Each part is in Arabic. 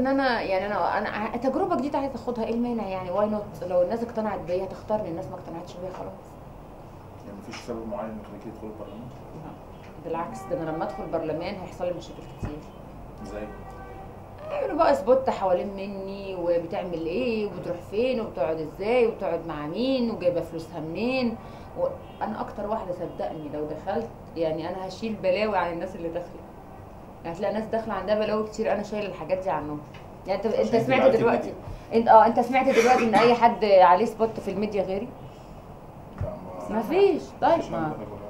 ان انا يعني انا تجربه جديده عايزه اخدها، ايه المانع يعني؟ واي نوت؟ لو الناس اقتنعت بيا تختارني، الناس ما اقتنعتش بيا خلاص. يعني مفيش سبب معين يخليك تدخل البرلمان؟ بالعكس، ده انا لما ادخل البرلمان هيحصل لي مشاكل كتير. ازاي؟ يعملوا بقى سبوت حوالين مني، وبتعمل ايه وبتروح فين وبتقعد ازاي وبتقعد مع مين وجايبه فلوسها منين. وانا اكتر واحده صدقني لو دخلت يعني انا هشيل بلاوي عن الناس اللي داخله. يعني هتلاقي ناس داخله عندها بلاوي كتير، انا شايله الحاجات دي عنهم. يعني انت سمعت دلوقتي، انت سمعت دلوقتي ان اي حد عليه سبوت في الميديا غيري؟ ما فيش. طيب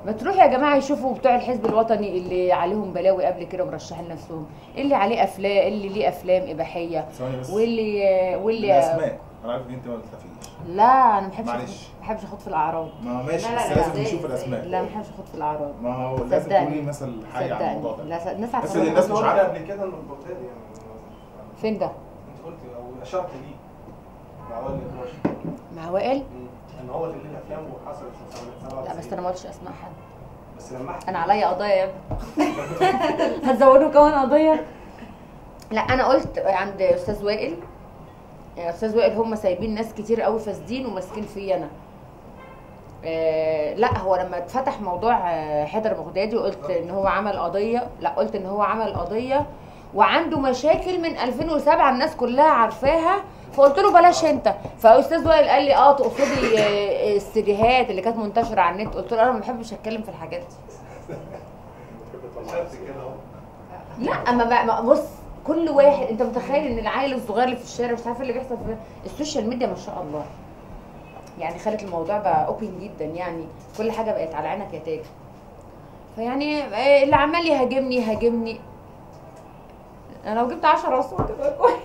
ما تروح يا جماعه يشوفوا بتوع الحزب الوطني اللي عليهم بلاوي قبل كده مرشحين نفسهم، اللي عليه افلام، اللي ليه افلام اباحيه، واللي اسماء. انا عارف ان انت ما بتخافيش. لا انا ما معلش. بحبش اخد في الاعراض. ما ماشي، لا بس لا لازم لا نشوف الاسماء. لا ما بحبش اخد في الاعراض. ما هو لازم تقولي مثل حي عن الموضوع ده. لا الناس بس عارفه الناس مش عارفه. قبل كده انه البغدادي يعني فين ده؟ انت قلت او اشرت ليه مع وائل النقاش مع وائل ان هو اللي له افلام وحصلت في سنه 97. لا بس انا ما قلتش اسماء حد. بس لمحت انا عليا قضايا يا ابني. هتزودوا كمان قضيه؟ لا انا قلت عند استاذ وائل. استاذ وائل هم سايبين ناس كتير قوي فاسدين وماسكين فيا انا. لا هو لما اتفتح موضوع حيدر بغدادي وقلت ان هو عمل قضيه، لا قلت ان هو عمل قضيه وعنده مشاكل من 2007 الناس كلها عارفاها، فقلت له بلاش انت. فاستاذ وائل قال لي تقصدي السيديهات اللي كانت منتشره على النت؟ قلت له انا ما بحبش اتكلم في الحاجات دي. لا اما بص، كل واحد انت متخيل ان العيل الصغير اللي في الشارع مش عارف اللي بيحصل في السوشيال ميديا ما شاء الله يعني خلت الموضوع بقى اوبن جدا، يعني كل حاجه بقت على عينك يا تاج. فيعني اللي عمال يهاجمني انا لو جبت 10 اصوات تبقى كويس.